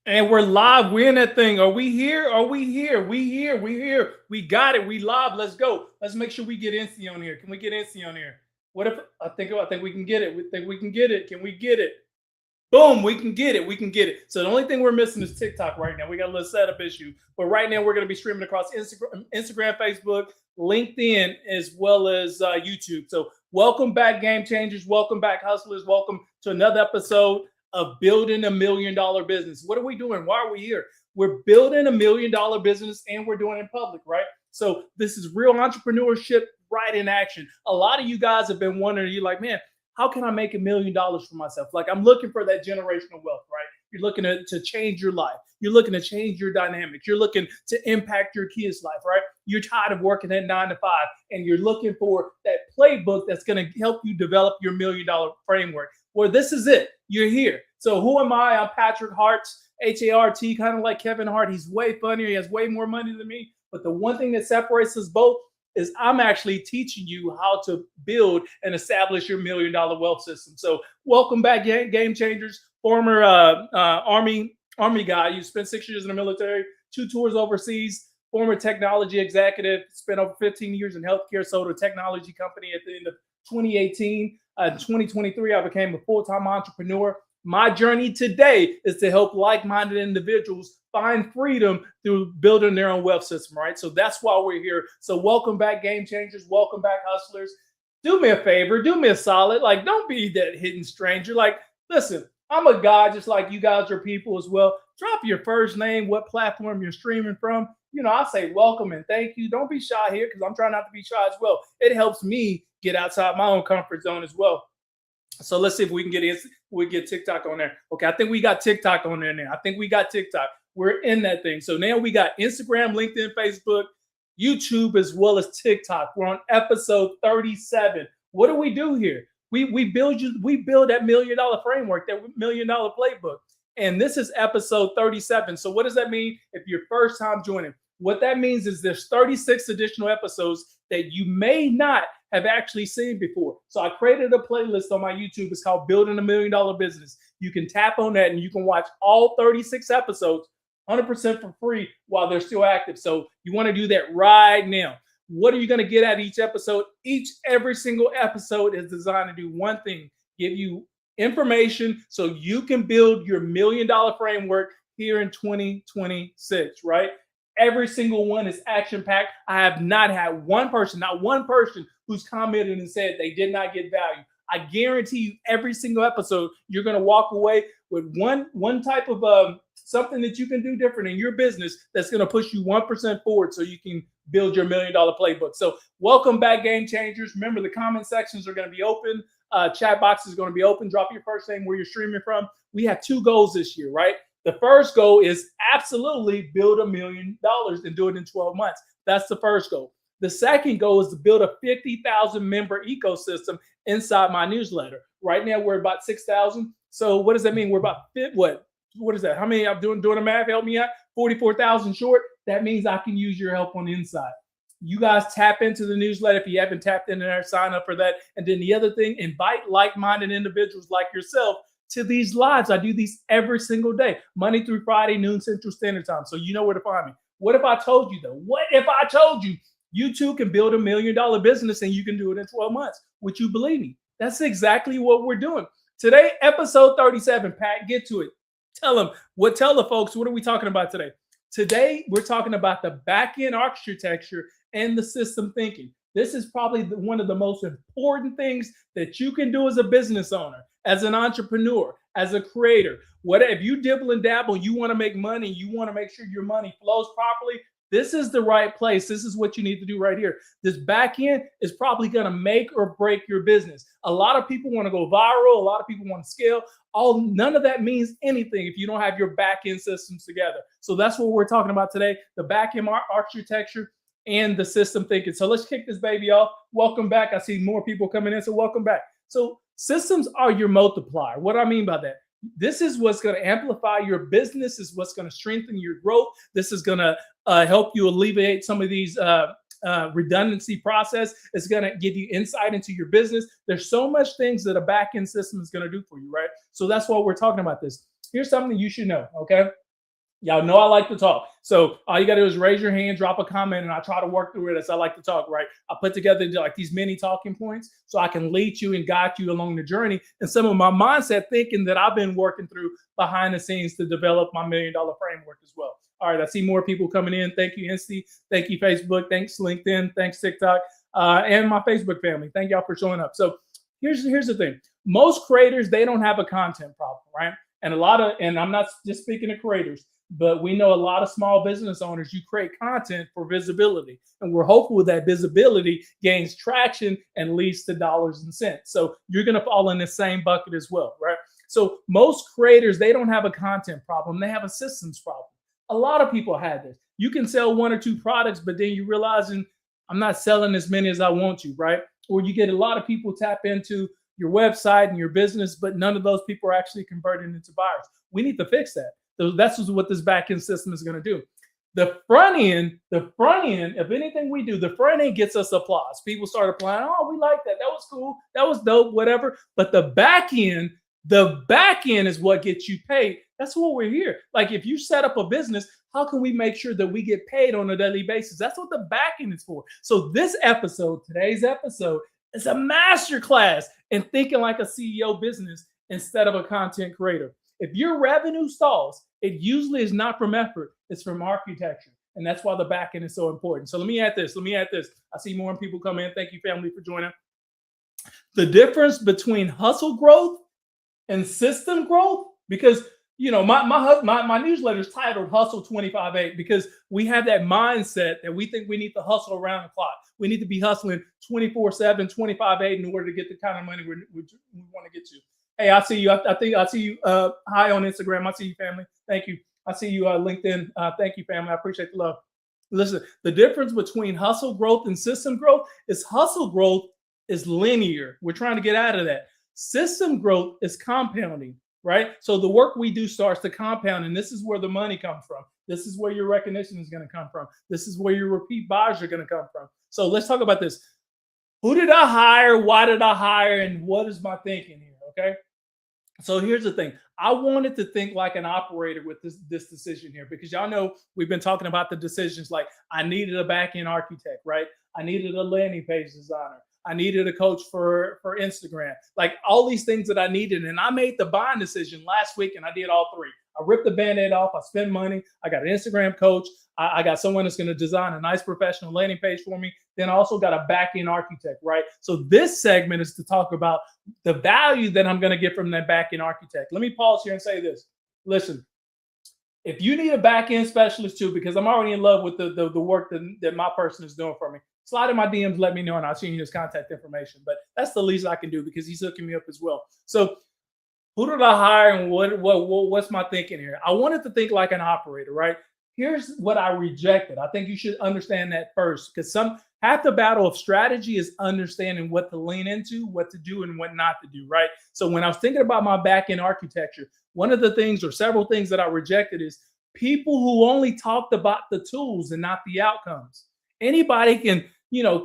And we're live. We're in that thing. Are we here? Are we here? We here. We here. We got it. We live. Let's go. Let's make sure we get NC on here. Can we get NC on here? What if I think we can get it. We think we can get it. Can we get it? Boom, we can get it. We can get it. So the only thing we're missing is TikTok right now. We got a little setup issue. But right now we're going to be streaming across Instagram, Facebook, LinkedIn, as well as YouTube. So welcome back, game changers. Welcome back, hustlers. Welcome to another episode of Building $1 Million Business. What are we doing? Why are we here? We're building $1 million business and we're doing it in public, right? So this is real entrepreneurship right in action. A lot of you guys have been wondering, you're like, man, how can I make $1 million for myself? Like, I'm looking for that generational wealth, right? You're looking to change your life. You're looking to change your dynamics. You're looking to impact your kids' life, right? You're tired of working at 9 to 5 and you're looking for that playbook that's going to help you develop your $1 million framework. Well, this is it. You're here. So who am I? I'm Patrick Hart, Hart, kind of like Kevin Hart. He's way funnier. He has way more money than me. But the one thing that separates us both is I'm actually teaching you how to build and establish your $1 million wealth system. So welcome back, game changers. Former Army guy. You spent 6 years in the military, 2 tours overseas. Former technology executive, spent over 15 years in healthcare, sold a technology company at the end of 2018. In 2023, I became a full-time entrepreneur. My journey today is to help like-minded individuals find freedom through building their own wealth system, right? So that's why we're here. So welcome back, game changers. Welcome back, hustlers. Do me a favor. Do me a solid. Like, don't be that hidden stranger. Like, listen, I'm a guy just like you guys are people as well. Drop your first name, what platform you're streaming from. You know, I say welcome and thank you. Don't be shy here because I'm trying not to be shy as well. It helps me get outside my own comfort zone as well. So let's see if we can get TikTok on there. Okay, I think we got TikTok on there now. I think we got TikTok. We're in that thing. So now we got Instagram, LinkedIn, Facebook, YouTube, as well as TikTok. We're on episode 37. What do we do here? We build that $1 million framework, that $1 million playbook. And this is episode 37. So what does that mean if you're first time joining? What that means is there's 36 additional episodes that you may not have actually seen before. So I created a playlist on my YouTube. It's called Building $1 Million Business. You can tap on that and you can watch all 36 episodes 100% for free while they're still active. So you want to do that right now. What are you going to get at each episode? Every single episode is designed to do one thing: give you information so you can build your $1 million framework here in 2026, right? Every single one is action-packed. I have not had not one person who's commented and said they did not get value. I guarantee you every single episode, you're going to walk away with one type of something that you can do different in your business that's going to push you 1% forward so you can build your $1 million playbook. So welcome back, game changers. Remember, the comment sections are going to be open. Chat box is going to be open. Drop your first name, where you're streaming from. We have 2 goals this year, right? The first goal is absolutely build $1 million and do it in 12 months. That's the first goal. The second goal is to build a 50,000 member ecosystem inside my newsletter. Right now, we're about 6,000. So what does that mean? We're about what is that? How many I'm doing the math? Help me out. 44,000 short. That means I can use your help on the inside. You guys tap into the newsletter. If you haven't tapped into there, sign up for that. And then the other thing, invite like-minded individuals like yourself to these lives. I do these every single day, Monday through Friday, noon Central Standard Time. So you know where to find me. What if I told you though? What if I told you you too can build $1 million business and you can do it in 12 months? Would you believe me? That's exactly what we're doing. Today, episode 37, Pat, get to it. Tell the folks, what are we talking about today? Today, we're talking about the back-end architecture and the system thinking. This is probably one of the most important things that you can do as a business owner, as an entrepreneur, as a creator. If you dibble and dabble, you want to make money, you want to make sure your money flows properly, this is the right place. This is what you need to do right here. This back end is probably going to make or break your business. A lot of people want to go viral. A lot of people want to scale. None of that means anything if you don't have your back end systems together. So that's what we're talking about today, the back end architecture and the system thinking. So let's kick this baby off. Welcome back. I see more people coming in, so welcome back. So systems are your multiplier. What do I mean by that? This is what's going to amplify your business. This is what's going to strengthen your growth. This is going to help you alleviate some of these redundancy process. It's going to give you insight into your business. There's so much things that a back-end system is going to do for you, right? So that's why we're talking about this. Here's something you should know, okay? Y'all know I like to talk. So all you got to do is raise your hand, drop a comment, and I try to work through it as I like to talk, right? I put together like these mini talking points so I can lead you and guide you along the journey and some of my mindset thinking that I've been working through behind the scenes to develop my $1 million framework as well. All right, I see more people coming in. Thank you, Insta. Thank you, Facebook. Thanks, LinkedIn. Thanks, TikTok. And my Facebook family. Thank y'all for showing up. So here's the thing. Most creators, they don't have a content problem, right? And I'm not just speaking to creators, but we know a lot of small business owners, you create content for visibility. And we're hopeful that visibility gains traction and leads to dollars and cents. So you're going to fall in the same bucket as well, right? So most creators, they don't have a content problem. They have a systems problem. A lot of people have this. You can sell 1 or 2 products, but then you realizing I'm not selling as many as I want to, right? Or you get a lot of people tap into your website and your business, but none of those people are actually converting into buyers. We need to fix that. So that's what this back-end system is going to do. The front end, if anything we do, the front end gets us applause. People start applying, oh, we like that. That was cool. That was dope, whatever. But the back end is what gets you paid. That's what we're here. Like if you set up a business, how can we make sure that we get paid on a daily basis? That's what the back end is for. So today's episode, is a masterclass in thinking like a CEO business instead of a content creator. If your revenue stalls, it usually is not from effort, it's from architecture. And that's why the back end is so important. So let me add this. I see more people come in. Thank you, family, for joining. The difference between hustle growth and system growth, because my newsletter is titled Hustle 25/8 because we have that mindset that we think we need to hustle around the clock. We need to be hustling 24/7, 25/8 in order to get the kind of money we want to get to. Hey, I see you. I think I see you. Hi on Instagram. I see you, family. Thank you. I see you, LinkedIn. Thank you, family. I appreciate the love. Listen, the difference between hustle growth and system growth is hustle growth is linear. We're trying to get out of that. System growth is compounding, right? So the work we do starts to compound, and this is where the money comes from. This is where your recognition is going to come from. This is where your repeat buys are going to come from. So let's talk about this. Who did I hire? Why did I hire? And what is my thinking here? Okay. So here's the thing. I wanted to think like an operator with this decision here, because y'all know we've been talking about the decisions. Like I needed a back-end architect, right? I needed a landing page designer. I needed a coach for Instagram, like all these things that I needed. And I made the buying decision last week and I did all 3. I ripped the Band-Aid off. I spent money. I got an Instagram coach. I got someone that's going to design a nice professional landing page for me. Then I also got a back-end architect, right? So this segment is to talk about the value that I'm going to get from that back-end architect. Let me pause here and say this. Listen, if you need a back-end specialist too, because I'm already in love with the work that my person is doing for me, slide in my DMs, let me know, and I'll send you his contact information. But that's the least I can do because he's hooking me up as well. So who did I hire and what's my thinking here? I wanted to think like an operator, right? Here's what I rejected. I think you should understand that first, because half the battle of strategy is understanding what to lean into, what to do, and what not to do, right? So when I was thinking about my back-end architecture, one of the things or several things that I rejected is people who only talked about the tools and not the outcomes. Anybody can,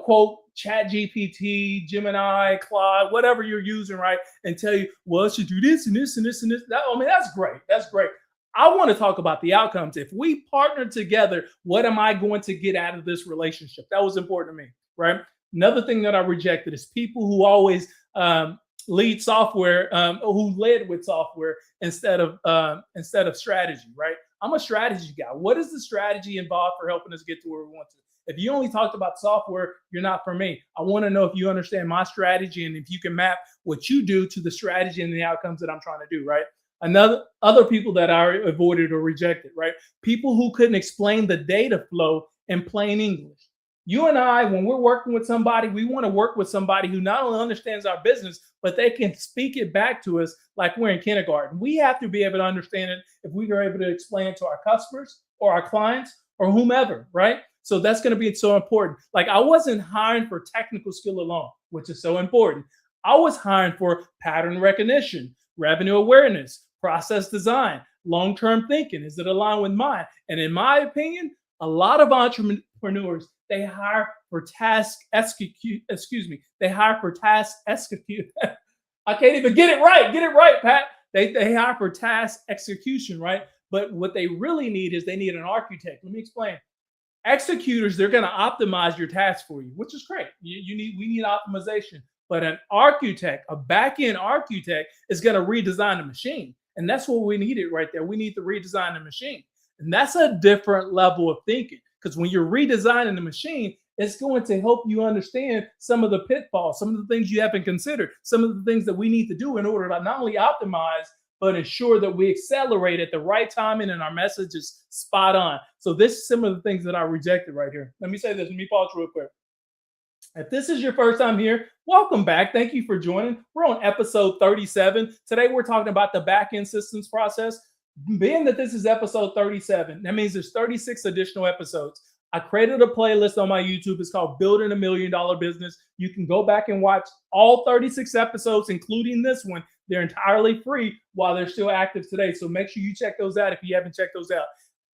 quote ChatGPT, Gemini, Claude, whatever you're using, right? And tell you, well, it should do this and this and this and this. That's great. That's great. I want to talk about the outcomes. If we partner together, what am I going to get out of this relationship? That was important to me, right? Another thing that I rejected is people who always lead software, who led with software instead of strategy, right? I'm a strategy guy. What is the strategy involved for helping us get to where we want to? If you only talked about software, you're not for me. I want to know if you understand my strategy and if you can map what you do to the strategy and the outcomes that I'm trying to do, right? Other people that I avoided or rejected, right? People who couldn't explain the data flow in plain English. You and I, when we're working with somebody, we want to work with somebody who not only understands our business, but they can speak it back to us like we're in kindergarten. We have to be able to understand it if we are able to explain it to our customers or our clients or whomever, right? So that's going to be so important. Like I wasn't hiring for technical skill alone, which is so important. I was hiring for pattern recognition, revenue awareness, process design, long-term thinking. Is it aligned with mine? And in my opinion, a lot of entrepreneurs, they hire for task execute. They hire for task execute. I can't even get it right. Get it right, Pat. They hire for task execution, right? But what they really need is they need an architect. Let me explain. Executors, they're going to optimize your tasks for you, which is great. We need optimization. But an architect, a back-end architect, is going to redesign the machine. And that's what we needed right there. We need to redesign the machine. And that's a different level of thinking. Because when you're redesigning the machine, it's going to help you understand some of the pitfalls, some of the things you haven't considered, some of the things that we need to do in order to not only optimize, but ensure that we accelerate at the right timing and our message is spot on. So this is some of the things that I rejected right here. Let me say this. Let me pause real quick. If this is your first time here, welcome back. Thank you for joining. We're on episode 37. Today, we're talking about the back-end systems process. Being that this is episode 37, that means there's 36 additional episodes. I created a playlist on my YouTube. It's called Building $1 Million Business. You can go back and watch all 36 episodes, including this one. They're entirely free while they're still active today. So make sure you check those out if you haven't checked those out.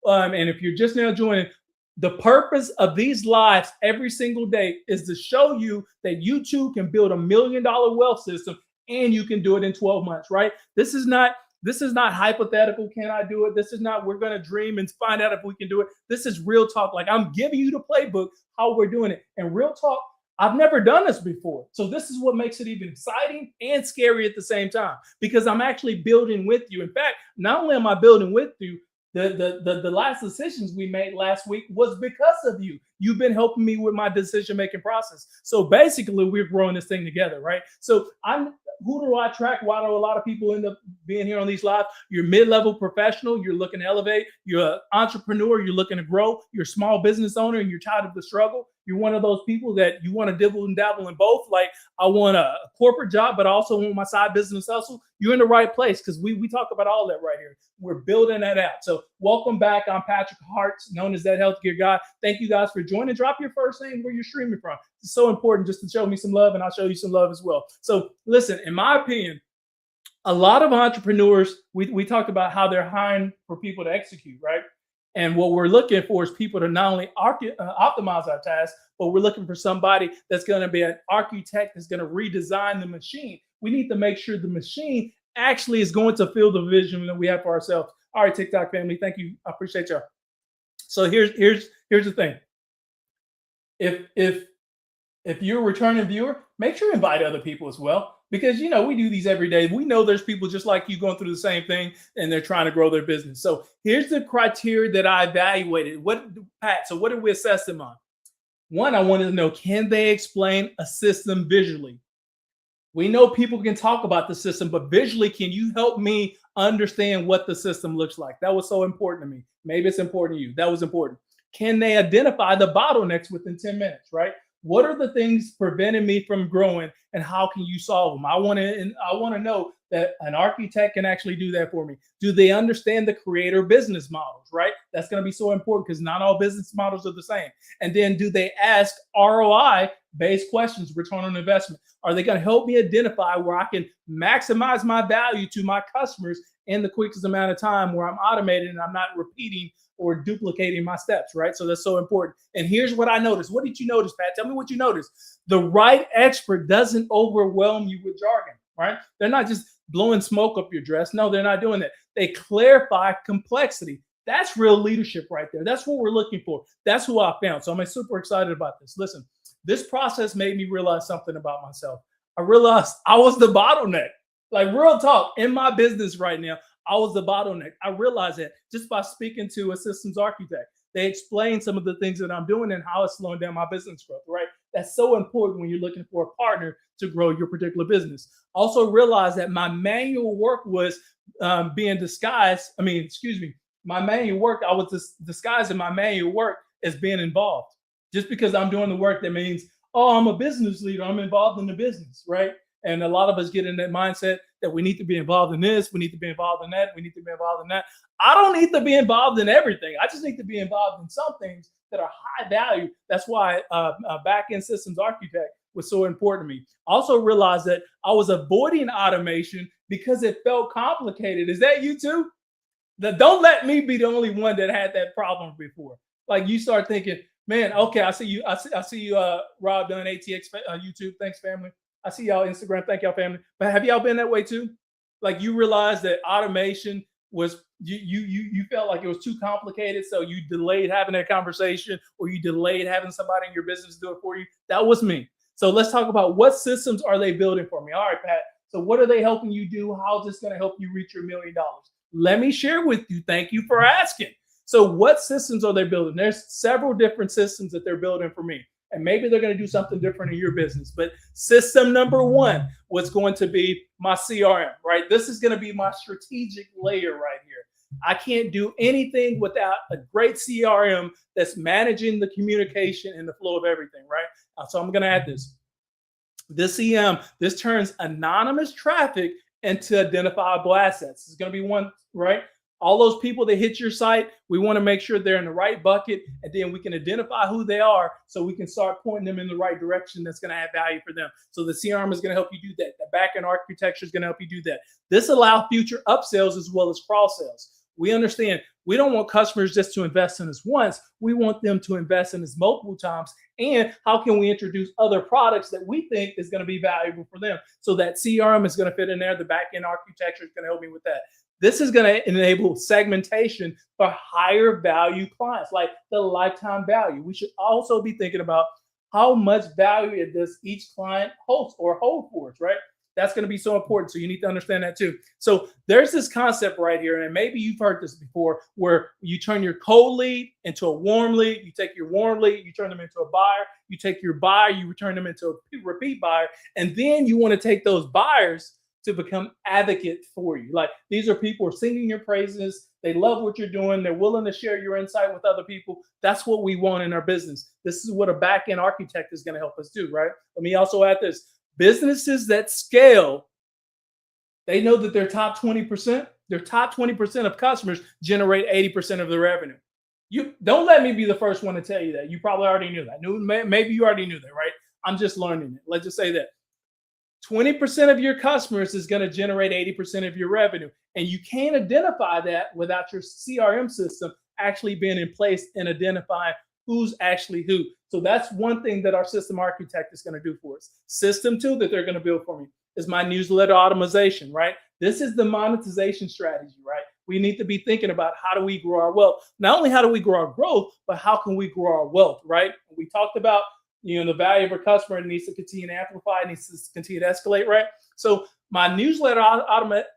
And if you're just now joining, the purpose of these lives every single day is to show you that you too can build $1 million wealth system, and you can do it in 12 months, right? This is not hypothetical. Can I do it? This is not, we're going to dream and find out if we can do it. This is real talk. Like, I'm giving you the playbook, how we're doing it. And real talk, I've never done this before. So this is what makes it even exciting and scary at the same time, because I'm actually building with you. In fact, not only am I building with you, the last decisions we made last week was because of you. You've been helping me with my decision-making process. So basically, we're growing this thing together, right? So who do I track? Why do a lot of people end up being here on these lives? You're mid-level professional. You're looking to elevate. You're an entrepreneur. You're looking to grow. You're a small business owner, and you're tired of the struggle. You're one of those people that you want to dibble and dabble in both. Like, I want a corporate job, but I also want my side business hustle. You're in the right place, because we talk about all that right here. We're building that out. So welcome back. I'm Patrick Hart, known as That Healthcare Guy. Thank you guys for joining. Drop your first name, where you're streaming from. It's so important just to show me some love, and I'll show you some love as well. So listen, in my opinion, a lot of entrepreneurs, we talked about how they're hiring for people to execute, right? And what we're looking for is people to not only optimize our tasks, but we're looking for somebody that's going to be an architect that's going to redesign the machine. We need to make sure the machine actually is going to fill the vision that we have for ourselves. All right, TikTok family, thank you. I appreciate y'all. So here's the thing. If you're a returning viewer, make sure you invite other people as well, because we do these every day. We know there's people just like you going through the same thing, and they're trying to grow their business. So here's the criteria that I evaluated. So what did we assess them on? One, I wanted to know, can they explain a system visually? We know people can talk about the system, but visually, can you help me understand what the system looks like? That was so important to me. Maybe it's important to you. That was important. Can they identify the bottlenecks within 10 minutes, right? What are the things preventing me from growing, and how can you solve them? I want to know that an architect can actually do that for me. Do they understand the creator business models, right? That's going to be so important, because not all business models are the same. And then, do they ask ROI-based questions, return on investment? Are they going to help me identify where I can maximize my value to my customers in the quickest amount of time, where I'm automating and I'm not repeating or duplicating my steps, right? So that's so important. And here's what I noticed. What did you notice, Pat? Tell me what you noticed. The right expert doesn't overwhelm you with jargon, right? They're not just blowing smoke up your dress. No, they're not doing that. They clarify complexity. That's real leadership right there. That's what we're looking for. That's who I found. So I'm super excited about this. Listen, this process made me realize something about myself. I realized I was the bottleneck. Like, real talk, in my business right now, I was the bottleneck. I realized that just by speaking to a systems architect. They explain some of the things that I'm doing and how it's slowing down my business growth, right? That's so important when you're looking for a partner to grow your particular business. Also realize that my manual work was being disguised. My manual work, I was disguising my manual work as being involved. Just because I'm doing the work, that means, oh, I'm a business leader, I'm involved in the business, right? And a lot of us get in that mindset that we need to be involved in this, we need to be involved in that, we need to be involved in that. I don't need to be involved in everything. I just need to be involved in some things that are high value. That's why a back-end systems architect was so important to me. Also realized that I was avoiding automation because it felt complicated. Is that you too? Don't let me be the only one that had that problem before. Like, you start thinking, man, okay, I see you, Rob Dunn, ATX, YouTube. Thanks, family. I see y'all Instagram. Thank y'all, family. But have y'all been that way too? Like, you realize that automation was you felt like it was too complicated, so you delayed having that conversation, or you delayed having somebody in your business do it for you. That was me. So let's talk about what systems are they building for me. All right, Pat. So what are they helping you do? How is this going to help you reach your $1,000,000? Let me share with you. Thank you for asking. So what systems are they building? There's several different systems that they're building for me. And maybe they're going to do something different in your business. But system number one was going to be my CRM, right? This is going to be my strategic layer right here. I can't do anything without a great CRM that's managing the communication and the flow of everything, right? So I'm going to add this. This CM, this turns anonymous traffic into identifiable assets. It's going to be one, right? All those people that hit your site, we want to make sure they're in the right bucket, and then we can identify who they are so we can start pointing them in the right direction that's going to add value for them. So the CRM is going to help you do that. The backend architecture is going to help you do that. This allows future upsells as well as cross sales. We understand we don't want customers just to invest in us once. We want them to invest in us multiple times. And how can we introduce other products that we think is going to be valuable for them? So that CRM is going to fit in there. The backend architecture is going to help me with that. This is going to enable segmentation for higher value clients, like the lifetime value. We should also be thinking about how much value does each client hold for us, right? That's going to be so important. So you need to understand that too. So there's this concept right here, and maybe you've heard this before, where you turn your cold lead into a warm lead. You take your warm lead, you turn them into a buyer. You take your buyer, you return them into a repeat buyer. And then you want to take those buyers to become advocates for you. Like, these are people who are singing your praises. They love what you're doing. They're willing to share your insight with other people. That's what we want in our business. This is what a back-end architect is going to help us do, right? Let me also add this. Businesses that scale, they know that their top 20% of customers generate 80% of the revenue. You don't let me be the first one to tell you that. You probably already knew that. Maybe you already knew that, right? I'm just learning it. Let's just say that 20% of your customers is going to generate 80% of your revenue. And you can't identify that without your CRM system actually being in place and identifying who's actually who. So that's one thing that our system architect is going to do for us. System two that they're going to build for me is my newsletter optimization, right? This is the monetization strategy, right? We need to be thinking about how do we grow our wealth. Not only how do we grow our growth, but how can we grow our wealth, right? We talked about, the value of a customer needs to continue to amplify, needs to continue to escalate, right? So my newsletter automation,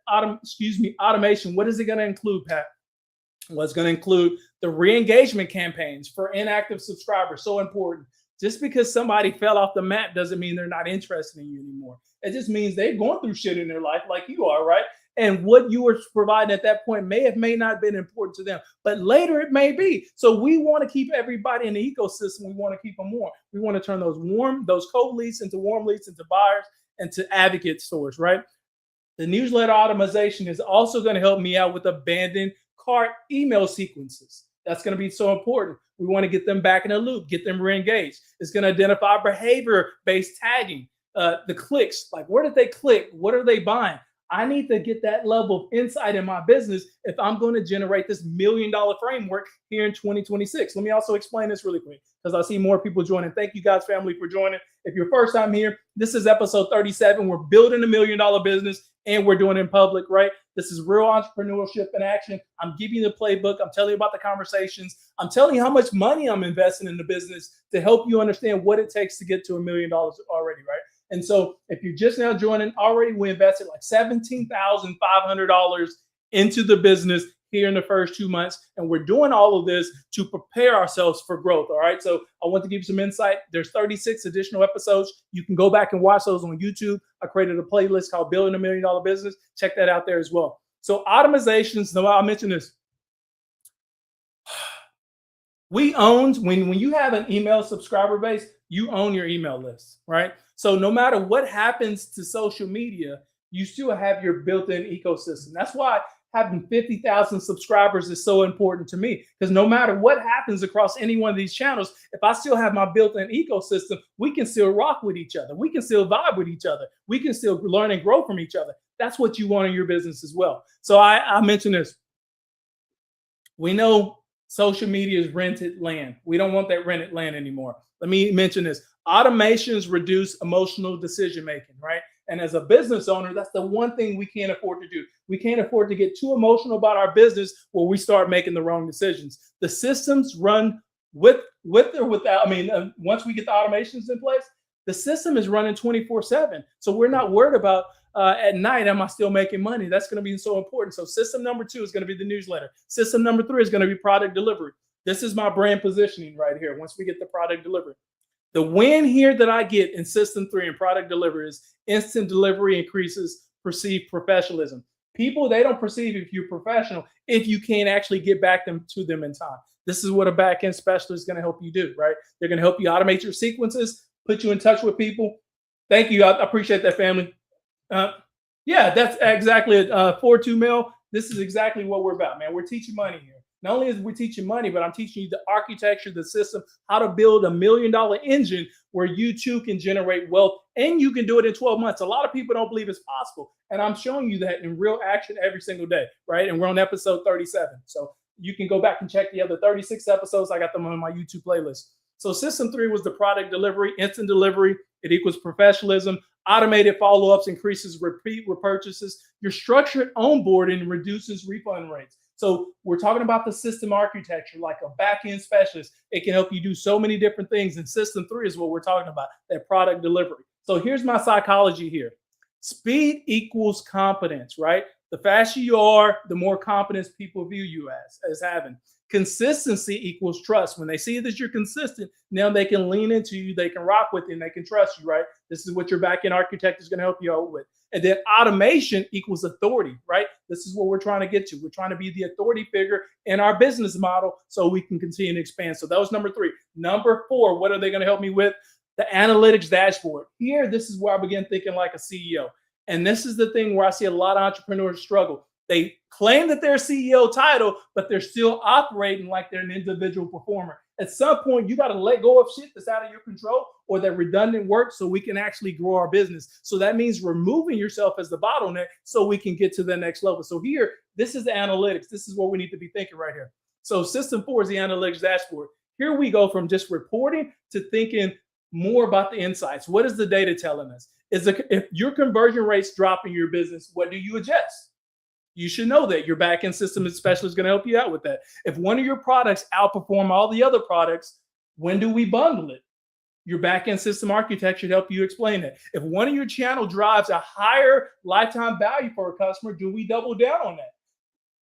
what is it going to include, Pat? Well, it's going to include the re-engagement campaigns for inactive subscribers. So important. Just because somebody fell off the map doesn't mean they're not interested in you anymore. It just means they've gone through shit in their life like you are, right? And what you were providing at that point may not have been important to them, but later it may be. So we want to keep everybody in the ecosystem. We want to keep them warm. We want to turn those cold leads into warm leads, into buyers, and to advocate stores, right? The newsletter automation is also going to help me out with abandoned cart email sequences. That's going to be so important. We want to get them back in the loop, get them re-engaged. It's going to identify behavior-based tagging, the clicks, like where did they click? What are they buying? I need to get that level of insight in my business if I'm going to generate this $1 million framework here in 2026. Let me also explain this really quick because I see more people joining. Thank you guys, family, for joining. If you're first time here, this is episode 37. We're building $1 million business and we're doing it in public, right? This is real entrepreneurship in action. I'm giving you the playbook. I'm telling you about the conversations. I'm telling you how much money I'm investing in the business to help you understand what it takes to get to $1 million already, right? And so if you're just now joining, already we invested like $17,500 into the business here in the first 2 months. And we're doing all of this to prepare ourselves for growth. All right. So I want to give you some insight. There's 36 additional episodes. You can go back and watch those on YouTube. I created a playlist called Building $1 Million Business. Check that out there as well. So automizations, no, I'll mention this. We own, when you have an email subscriber base, you own your email list, right? So no matter what happens to social media, you still have your built-in ecosystem. That's why having 50,000 subscribers is so important to me, because no matter what happens across any one of these channels, if I still have my built-in ecosystem, we can still rock with each other. We can still vibe with each other. We can still learn and grow from each other. That's what you want in your business as well. So I mentioned this. We know social media is rented land. We don't want that rented land anymore. Let me mention this. Automations reduce emotional decision-making, right? And as a business owner, that's the one thing we can't afford to do. We can't afford to get too emotional about our business where we start making the wrong decisions. The systems run with or without. Once we get the automations in place, the system is running 24/7. So we're not worried about at night, am I still making money? That's going to be so important. So system number 2 is going to be the newsletter. System number 3 is going to be product delivery. This is my brand positioning right here. Once we get the product delivery, the win here that I get in system 3 and product delivery is instant delivery increases perceived professionalism. People, they don't perceive if you're professional if you can't actually get back to them in time. This is what a back-end specialist is going to help you do, right? They're going to help you automate your sequences, put you in touch with people. Thank you. I appreciate that, family. Yeah, that's exactly it. 4-2 mil. This is exactly what we're about, man. We're teaching money here. Not only is we teaching money, but I'm teaching you the architecture, the system, how to build $1 million engine where you too can generate wealth, and you can do it in 12 months. A lot of people don't believe it's possible, and I'm showing you that in real action every single day, right? And we're on episode 37. So you can go back and check the other 36 episodes. I got them on my YouTube playlist. So system 3 was the product delivery, instant delivery. It equals professionalism. Automated follow-ups increases repeat repurchases. Your structured onboarding reduces refund rates. So we're talking about the system architecture, like a back-end specialist. It can help you do so many different things. And system 3 is what we're talking about, that product delivery. So here's my psychology here. Speed equals competence, right? The faster you are, the more confidence people view you as having. Consistency equals trust. When they see that you're consistent, now they can lean into you, they can rock with you, and they can trust you, right? This is what your back-end architect is going to help you out with. And then automation equals authority, right? This is what we're trying to get to. We're trying to be the authority figure in our business model so we can continue to expand. So that was number 3. Number 4, what are they going to help me with? The analytics dashboard. Here, this is where I begin thinking like a CEO. And this is the thing where I see a lot of entrepreneurs struggle. They claim that they're CEO title, but they're still operating like they're an individual performer. At some point, you got to let go of shit that's out of your control or that redundant work so we can actually grow our business. So that means removing yourself as the bottleneck so we can get to the next level. So here, this is the analytics. This is what we need to be thinking right here. So system 4 is the analytics dashboard. Here we go from just reporting to thinking more about the insights. What is the data telling us? If your conversion rates drop in your business, what do you adjust? You should know that your back-end system specialist is going to help you out with that. If one of your products outperform all the other products, when do we bundle it? Your back-end system architect should help you explain that. If one of your channel drives a higher lifetime value for a customer, do we double down on that?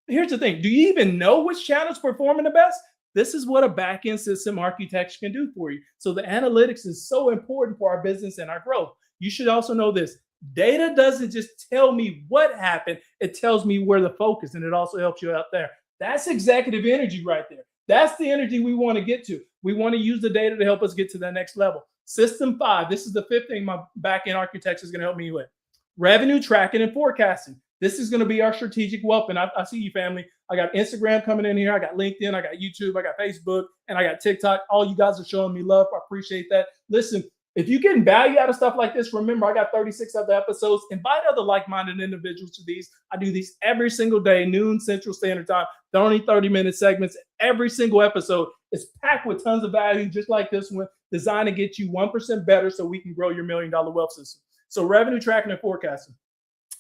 Here's the thing. Do you even know which channel is performing the best? This is what a back-end system architect can do for you. So the analytics is so important for our business and our growth. You should also know this. Data doesn't just tell me what happened. It tells me where the focus, and it also helps you out there. That's executive energy right there. That's the energy we want to get to. We want to use the data to help us get to that next level. System 5, this is the 5th thing my back-end architect is going to help me with. Revenue tracking and forecasting. This is going to be our strategic wealth. And I see you, family. I got Instagram coming in here. I got LinkedIn. I got YouTube. I got Facebook. And I got TikTok. All you guys are showing me love. I appreciate that. Listen, if you're getting value out of stuff like this, remember, I got 36 other episodes. Invite other like-minded individuals to these. I do these every single day, noon Central Standard Time. They're only 30-minute segments. Every single episode is packed with tons of value, just like this one, designed to get you 1% better so we can grow your $1 million wealth system. So revenue tracking and forecasting.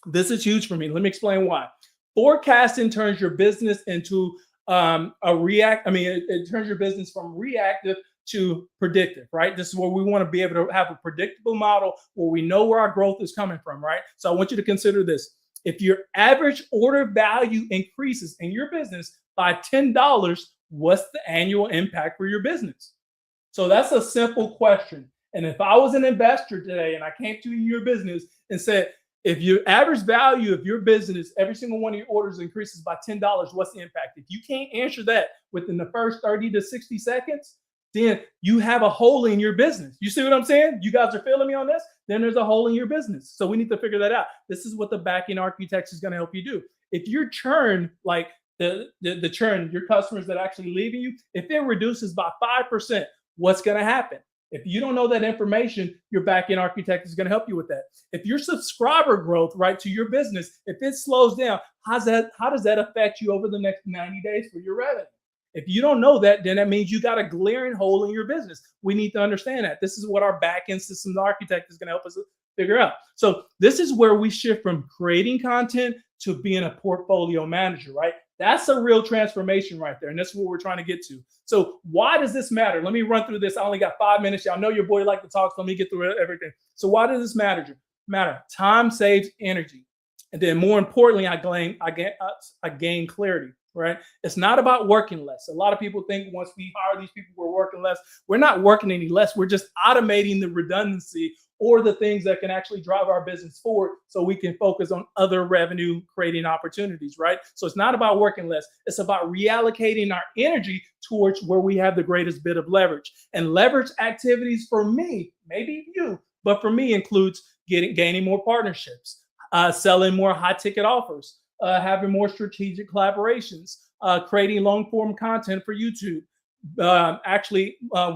This is huge for me. Let me explain why. Forecasting turns your business into it turns your business from reactive to predictive, right? This is where we want to be able to have a predictable model where we know where our growth is coming from, right? So I want you to consider this. If your average order value increases in your business by $10, what's the annual impact for your business? So that's a simple question. And if I was an investor today and I came to your business and said, if your average value of your business, every single one of your orders increases by $10, what's the impact? If you can't answer that within the first 30 to 60 seconds, then you have a hole in your business. You see what I'm saying? You guys are feeling me on this? Then there's a hole in your business. So we need to figure that out. This is what the back-end architect is going to help you do. If your churn, like the churn, your customers that are actually leaving you, if it reduces by 5%, what's going to happen? If you don't know that information, your back-end architect is going to help you with that. If your subscriber growth, right, to your business, if it slows down, how does that affect you over the next 90 days for your revenue? If you don't know that, then that means you got a glaring hole in your business. We need to understand that. This is what our back-end systems architect is going to help us figure out. So this is where we shift from creating content to being a portfolio manager, right? That's a real transformation right there. And that's what we're trying to get to. So why does this matter? Let me run through this. I only got 5 minutes. Y'all know your boy like to talk, so let me get through everything. So why does this matter? Time saves energy. And then more importantly, I gain clarity, right? It's not about working less. A lot of people think once we hire these people, we're working less. We're not working any less. We're just automating the redundancy or the things that can actually drive our business forward so we can focus on other revenue creating opportunities, right? So it's not about working less. It's about reallocating our energy towards where we have the greatest bit of leverage. And leverage activities for me, maybe you, but for me includes gaining more partnerships, selling more high ticket offers, having more strategic collaborations, creating long form content for YouTube,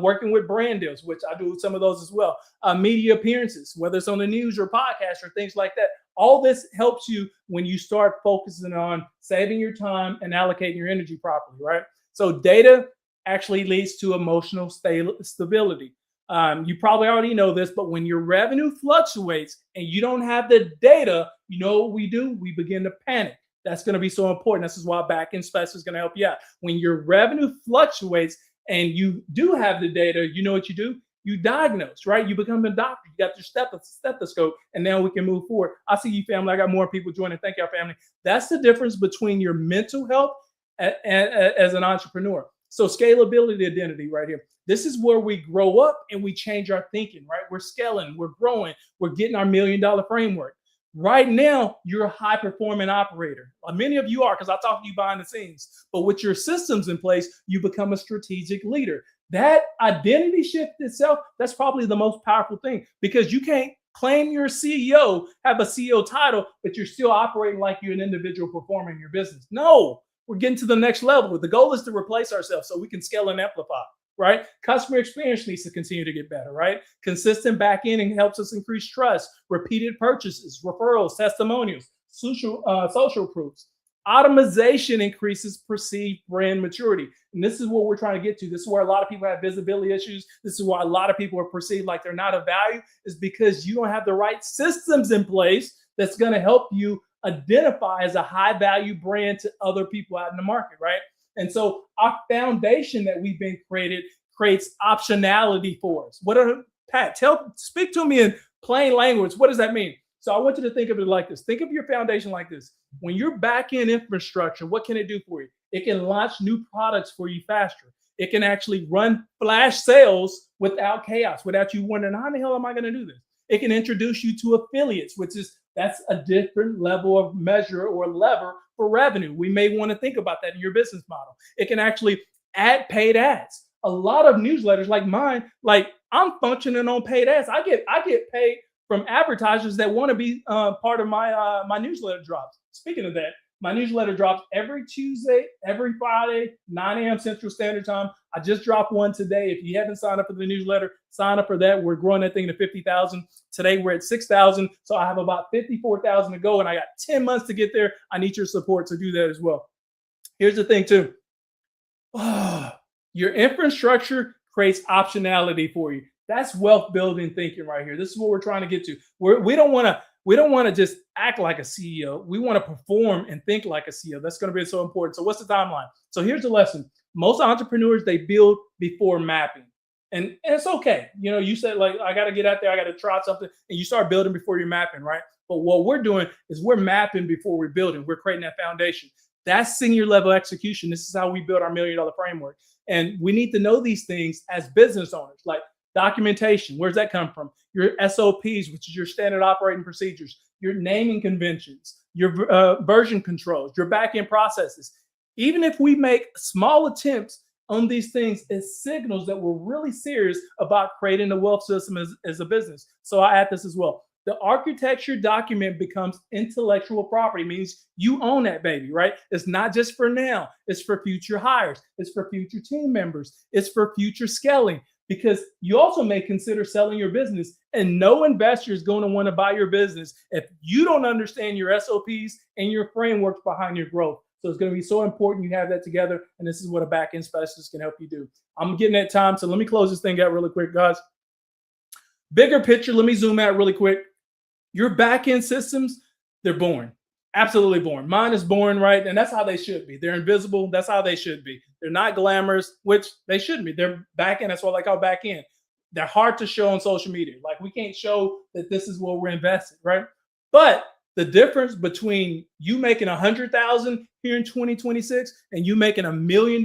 working with brand deals, which I do some of those as well, media appearances, whether it's on the news or podcast or things like that. All this helps you when you start focusing on saving your time and allocating your energy properly, right? So data actually leads to emotional stability. You probably already know this, but when your revenue fluctuates and you don't have the data, you know what we do? We begin to panic. That's going to be so important. This is why Backend Specialist is going to help you out. When your revenue fluctuates and you do have the data, you know what you do? You diagnose, right? You become a doctor. You got your stethoscope, and now we can move forward. I see you, family. I got more people joining. Thank y'all, family. That's the difference between your mental health as an entrepreneur. So scalability identity right here. This is where we grow up and we change our thinking, right? We're scaling, we're growing, we're getting our $1 million framework. Right now, you're a high performing operator. Many of you are, because I talk to you behind the scenes. But with your systems in place, you become a strategic leader. That identity shift itself, that's probably the most powerful thing, because you can't claim you're a CEO, have a CEO title, but you're still operating like you're an individual performer in your business. No, we're getting to the next level. The goal is to replace ourselves so we can scale and amplify. Right? Customer experience needs to continue to get better, right? Consistent back ending helps us increase trust, repeated purchases, referrals, testimonials, social proofs. Automation increases perceived brand maturity. And this is what we're trying to get to. This is where a lot of people have visibility issues. This is why a lot of people are perceived like they're not of value, is because you don't have the right systems in place that's going to help you identify as a high value brand to other people out in the market, right? And so our foundation that we've been created creates optionality for us. Pat, speak to me in plain language. What does that mean? So I want you to think of it like this. Think of your foundation like this. When you're back-end infrastructure, what can it do for you? It can launch new products for you faster. It can actually run flash sales without chaos, without you wondering, how the hell am I going to do this? It can introduce you to affiliates, that's a different level of measure or lever for revenue. We may want to think about that in your business model. It can actually add paid ads. A lot of newsletters like mine, like I'm functioning on paid ads. I get paid from advertisers that want to be part of my newsletter drops. Speaking of that, my newsletter drops every Tuesday, every Friday, 9 a.m. Central Standard Time. I just dropped one today. If you haven't signed up for the newsletter, sign up for that. We're growing that thing to 50,000. Today we're at 6,000. So I have about 54,000 to go, and I got 10 months to get there. I need your support to do that as well. Here's the thing too. Your infrastructure creates optionality for you. That's wealth building thinking right here. This is what we're trying to get to. We don't want to just act like a CEO. We want to perform and think like a CEO. That's going to be so important. So what's the timeline? So here's the lesson. Most entrepreneurs, they build before mapping. And it's okay. You know, you said, like, I got to get out there. I got to try something. And you start building before you're mapping, right? But what we're doing is we're mapping before we're building. We're creating that foundation. That's senior level execution. This is how we build our $1 million framework. And we need to know these things as business owners, like documentation. Where's that come from? Your SOPs, which is your standard operating procedures, your naming conventions, your version controls, your back-end processes. Even if we make small attempts on these things, it signals that we're really serious about creating a wealth system as a business. So I add this as well. The architecture document becomes intellectual property, means you own that baby, right? It's not just for now. It's for future hires. It's for future team members. It's for future scaling, because you also may consider selling your business, and no investor is going to want to buy your business if you don't understand your SOPs and your frameworks behind your growth. So it's going to be so important you have that together, and this is what a back-end specialist can help you do. I'm getting at time, so let me close this thing out really quick, guys. Bigger picture, let me zoom out really quick. Your back end systems, they're boring. Absolutely boring. Mine is boring, right? And that's how they should be. They're invisible. That's how they should be. They're not glamorous, which they shouldn't be. They're back end. That's what I call back end. They're hard to show on social media. Like we can't show that this is what we're investing, right? But the difference between you making 100,000 here in 2026 and you making $1 million in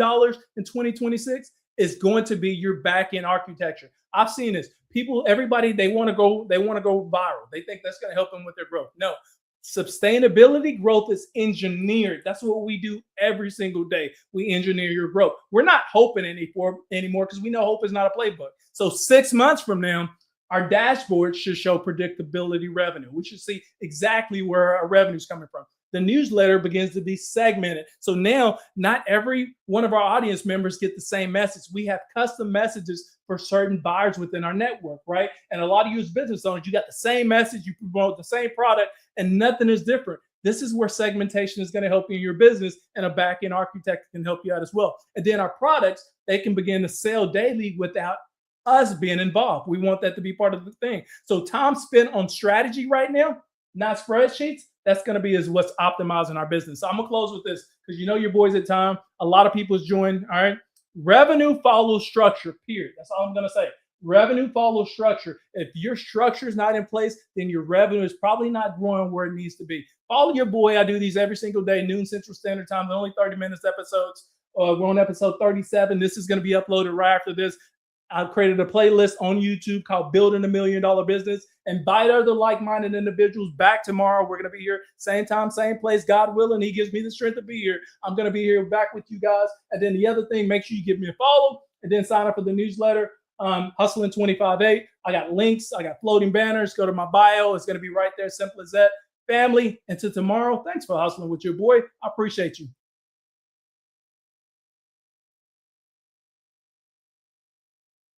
2026 is going to be your back end architecture. I've seen this. People, everybody, they want to go viral. They think that's going to help them with their growth. No, sustainability growth is engineered. That's what we do every single day. We engineer your growth. We're not hoping anymore because we know hope is not a playbook. So 6 months from now, our dashboard should show predictability revenue. We should see exactly where our revenue is coming from. The newsletter begins to be segmented. So now not every one of our audience members get the same message. We have custom messages for certain buyers within our network, right? And a lot of you as business owners, you got the same message, you promote the same product, and nothing is different. This is where segmentation is going to help you in your business, and a back-end architect can help you out as well. And then our products, they can begin to sell daily without us being involved. We want that to be part of the thing. So time spent on strategy right now, not spreadsheets, that's going to be is what's optimizing our business. So I'm going to close with this because you know your boys at time. A lot of people's joined. All right. Revenue follows structure, period. That's all I'm going to say. Revenue follows structure. If your structure is not in place, then your revenue is probably not growing where it needs to be. Follow your boy. I do these every single day, noon Central Standard Time. They're only 30 minutes episodes. We're on episode 37. This is going to be uploaded right after this. I've created a playlist on YouTube called Building $1 Million Business. Invite other like-minded individuals back tomorrow. We're going to be here, same time, same place. God willing, He gives me the strength to be here. I'm going to be here back with you guys. And then the other thing, make sure you give me a follow and then sign up for the newsletter. Hustling 25/8. I got links. I got floating banners. Go to my bio. It's going to be right there. Simple as that. Family, until tomorrow, thanks for hustling with your boy. I appreciate you.